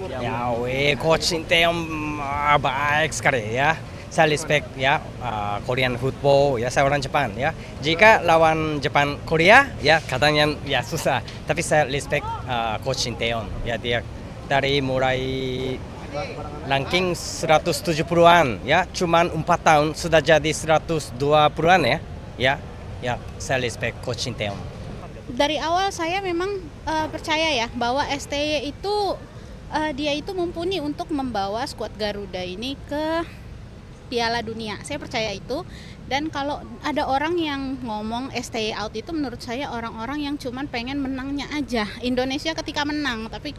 Ya, coach Sinteyong baik sekali ya. Saya respect ya Korean football ya, saya orang Jepang ya. Jika lawan Jepang Korea ya katanya ya susah, tapi saya respect coach Sinteyong ya, dia dari mulai ranking 170-an ya, cuman 4 tahun sudah jadi 120-an ya. Ya, saya respect coach Sinteyong. Dari awal saya memang percaya ya bahwa STY itu dia itu mumpuni untuk membawa skuad Garuda ini ke Piala Dunia. Saya percaya itu. Dan kalau ada orang yang ngomong STY out itu, menurut saya orang-orang yang cuman pengen menangnya aja. Indonesia ketika menang, tapi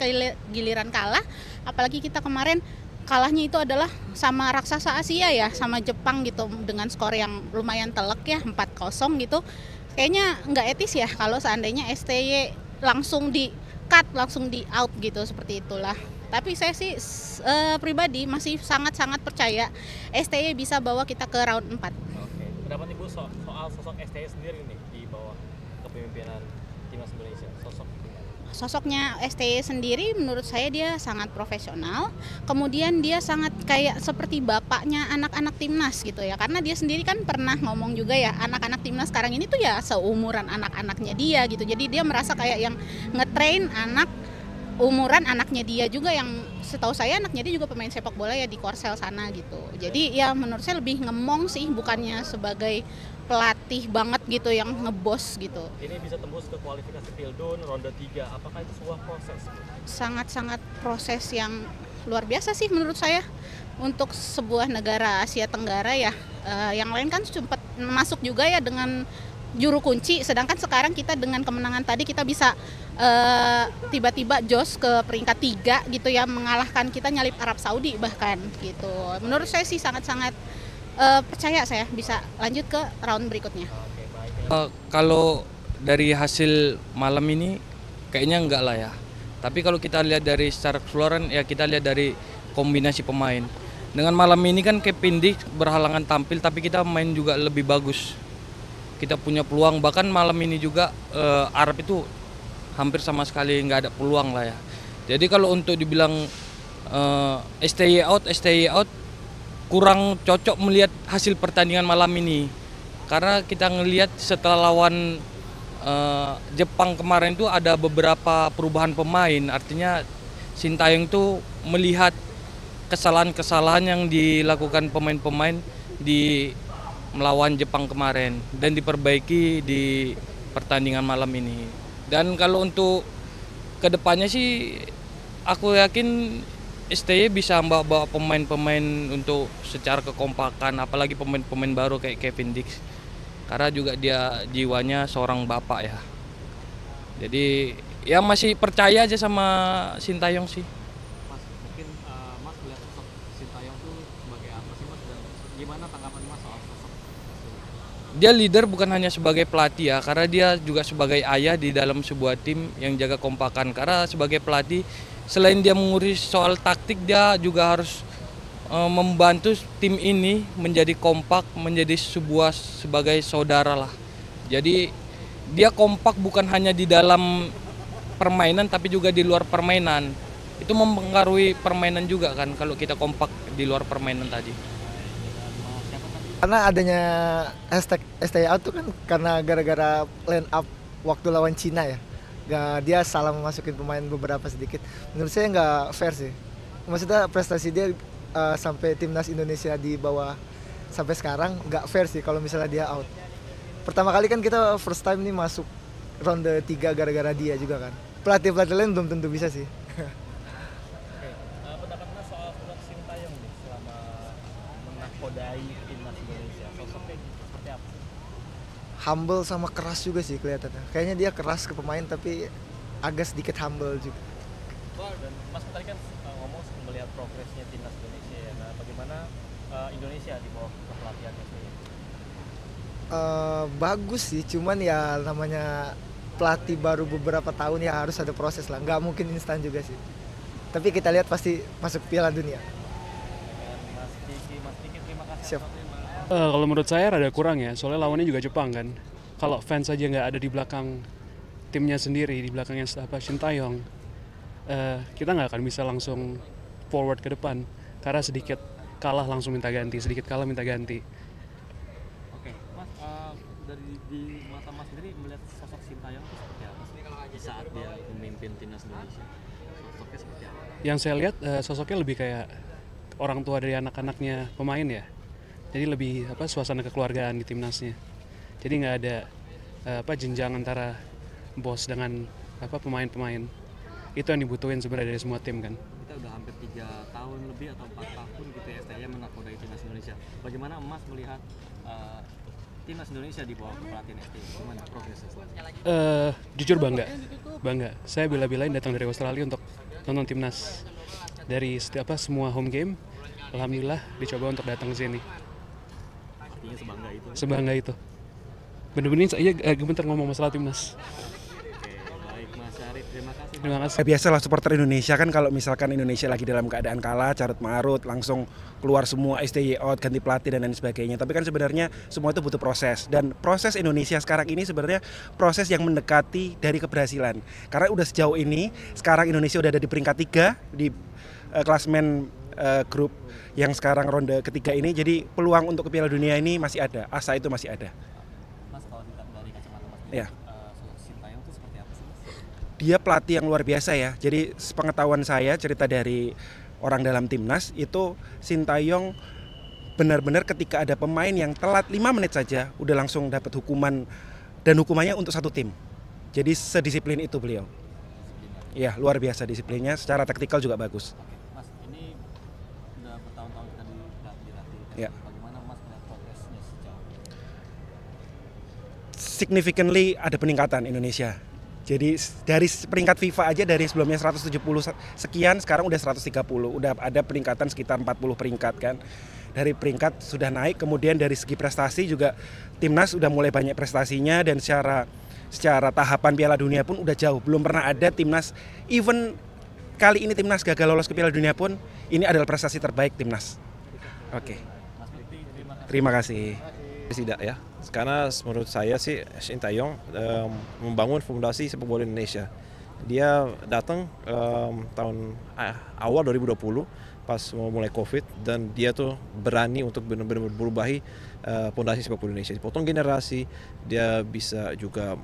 giliran kalah, apalagi kita kemarin kalahnya itu adalah sama raksasa Asia ya, sama Jepang gitu, dengan skor yang lumayan telak ya, 4-0 gitu. Kayaknya nggak etis ya kalau seandainya STY langsung di cut, langsung di out gitu, seperti itulah. Tapi saya sih pribadi masih sangat-sangat percaya STY bisa bawa kita ke round 4. Oke. Pendapat Ibu soal sosok STY sendiri nih di bawah kepemimpinan Timnas Indonesia? Sosoknya STY sendiri menurut saya dia sangat profesional, kemudian dia sangat kayak seperti bapaknya anak-anak timnas gitu ya, karena dia sendiri kan pernah ngomong juga ya, anak-anak timnas sekarang ini tuh ya seumuran anak-anaknya dia gitu, jadi dia merasa kayak yang ngetrain anak umuran anaknya dia juga, yang setahu saya anaknya dia juga pemain sepak bola ya di Korsel sana gitu. Jadi ya menurut saya lebih ngemong sih, bukannya sebagai pelatih banget gitu yang ngebos gitu. Ini bisa tembus ke kualifikasi Pildun ronde 3. Apakah itu sebuah proses? Sangat-sangat proses yang luar biasa sih menurut saya untuk sebuah negara Asia Tenggara ya. Yang lain kan sempat masuk juga ya dengan juru kunci, sedangkan sekarang kita dengan kemenangan tadi kita bisa tiba-tiba jos ke peringkat 3 gitu ya, mengalahkan kita nyalip Arab Saudi bahkan gitu. Menurut saya sih sangat-sangat percaya saya bisa lanjut ke round berikutnya. Kalau dari hasil malam ini kayaknya enggak lah ya. Tapi kalau kita lihat dari secara keseluruhan ya, kita lihat dari kombinasi pemain. Dengan malam ini kan Kevin Dix berhalangan tampil, tapi kita main juga lebih bagus. Kita punya peluang, bahkan malam ini juga Arab itu hampir sama sekali nggak ada peluang lah ya. Jadi kalau untuk dibilang STY out kurang cocok melihat hasil pertandingan malam ini, karena kita ngelihat setelah lawan Jepang kemarin itu ada beberapa perubahan pemain, artinya Sintayong tuh melihat kesalahan-kesalahan yang dilakukan pemain-pemain di melawan Jepang kemarin dan diperbaiki di pertandingan malam ini. Dan kalau untuk kedepannya sih aku yakin STY bisa bawa pemain-pemain untuk secara kekompakan, apalagi pemain-pemain baru kayak Kevin Dix, karena juga dia jiwanya seorang bapak ya. Jadi ya masih percaya aja sama Sintayong sih. Mas, mungkin Mas melihat sosok Sintayong tuh sebagai apa sih Mas, dan gimana tanggapan Mas soal sosok? Dia leader bukan hanya sebagai pelatih ya, karena dia juga sebagai ayah di dalam sebuah tim yang jaga kompakan. Karena sebagai pelatih, selain dia mengurus soal taktik, dia juga harus membantu tim ini menjadi kompak, menjadi sebagai saudara lah. Jadi dia kompak bukan hanya di dalam permainan, tapi juga di luar permainan. Itu mempengaruhi permainan juga kan, kalau kita kompak di luar permainan tadi. Karena adanya hashtag STY out tuh kan karena gara-gara line up waktu lawan Cina ya. Dia salah memasukin pemain beberapa sedikit. Menurut saya nggak fair sih. Maksudnya prestasi dia sampai timnas Indonesia di bawah sampai sekarang nggak fair sih kalau misalnya dia out. Pertama kali kan kita first time nih masuk ronde 3 gara-gara dia juga kan. Pelatih-pelatih lain belum tentu bisa sih. Pendapat Mas soal Sintayong nih selama menakodai timnas Indonesia, sosoknya seperti apa? Humble sama keras juga sih kelihatannya. Kayaknya dia keras ke pemain tapi agak sedikit humble juga. Dan Mas tadi kan ngomong melihat progresnya timnas Indonesia ya. Nah, bagaimana Indonesia di bawah kepelatihan STY? Bagus sih, cuman ya namanya pelatih baru beberapa tahun ya harus ada proses lah. Nggak mungkin instan juga sih. Tapi kita lihat pasti masuk Piala Dunia. Mas Diki, terima kasih. Siap. Kalau menurut saya rada kurang ya, soalnya lawannya juga Jepang kan. Kalau fans aja nggak ada di belakang timnya sendiri, di belakangnya Sintayong, kita nggak akan bisa langsung forward ke depan karena sedikit kalah langsung minta ganti, sedikit kalah minta ganti. Oke, Mas, dari di mata Mas sendiri melihat sosok Sintayong itu seperti apa sih di saat dia memimpin timnas Indonesia? Sosoknya seperti apa? Yang saya lihat sosoknya lebih kayak orang tua dari anak-anaknya pemain ya. Jadi lebih suasana kekeluargaan di timnasnya. Jadi nggak ada jenjang antara bos dengan pemain-pemain. Itu yang dibutuhin sebenarnya dari semua tim kan. Kita udah hampir 3 tahun lebih atau 4 tahun gitu ya STY menakodai timnas Indonesia. Bagaimana Mas melihat timnas Indonesia di bawah kepelatihan STY? Gimana progresnya? Jujur bangga. Saya bela-belain datang dari Australia untuk nonton timnas. Dari semua home game, alhamdulillah dicoba untuk datang ke sini. Artinya Sebangga itu. Bener-bener saya gemeter ngomong masalah timnas. Oke, baik Mas Syarif, terima kasih. Terima kasih. Biasalah supporter Indonesia kan kalau misalkan Indonesia lagi dalam keadaan kalah, carut marut, langsung keluar semua STY out, ganti pelatih dan lain sebagainya. Tapi kan sebenarnya semua itu butuh proses. Dan proses Indonesia sekarang ini sebenarnya proses yang mendekati dari keberhasilan. Karena udah sejauh ini, sekarang Indonesia udah ada di peringkat 3 di klasmen grup yang sekarang ronde ketiga ini. Jadi peluang untuk ke Piala Dunia ini masih ada, asa itu masih ada. Mas, kalau dari kacamata Mas, Ya. sosok Sintayong itu seperti apa sih Mas? Dia pelatih yang luar biasa ya. Jadi sepengetahuan saya, cerita dari orang dalam timnas itu Sintayong benar-benar ketika ada pemain yang telat 5 menit saja udah langsung dapat hukuman, dan hukumannya untuk satu tim. Jadi sedisiplin itu beliau. Ya, luar biasa disiplinnya, secara taktikal juga bagus. Mas, ini udah bertahun-tahun kita dilatih. Ya. Bagaimana Mas melihat progresnya sejauh ini? Significantly ada peningkatan Indonesia. Jadi dari peringkat FIFA aja dari sebelumnya 170 sekian, sekarang udah 130. Udah ada peningkatan sekitar 40 peringkat kan. Dari peringkat sudah naik, kemudian dari segi prestasi juga timnas udah mulai banyak prestasinya, dan secara tahapan Piala Dunia pun udah jauh. Belum pernah ada timnas, even kali ini timnas gagal lolos ke Piala Dunia pun, ini adalah prestasi terbaik timnas. Oke. Terima kasih. Tidak ya, karena menurut saya sih Sintayong membangun fondasi sepak bola Indonesia. Dia datang tahun awal 2020 pas mau mulai COVID, dan dia tuh berani untuk benar-benar berubahi fondasi sepak bola Indonesia. Potong generasi, dia bisa juga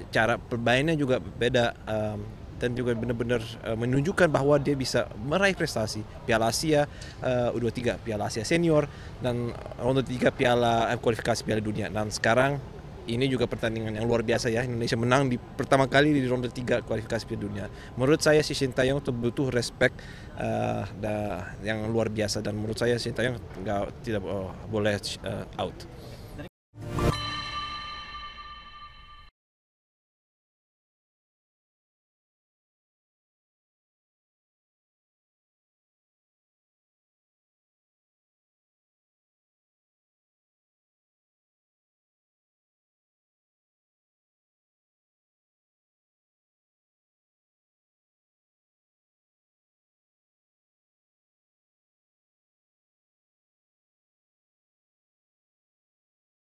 cara permainnya juga beda, dan juga benar-benar menunjukkan bahwa dia bisa meraih prestasi Piala Asia U23, Piala Asia Senior, dan ronde 3 kualifikasi Piala Dunia. Dan sekarang ini juga pertandingan yang luar biasa ya, Indonesia menang di pertama kali di ronde 3 kualifikasi Piala Dunia. Menurut saya si Sintayong butuh respect yang luar biasa, dan menurut saya Sintayong tidak boleh out.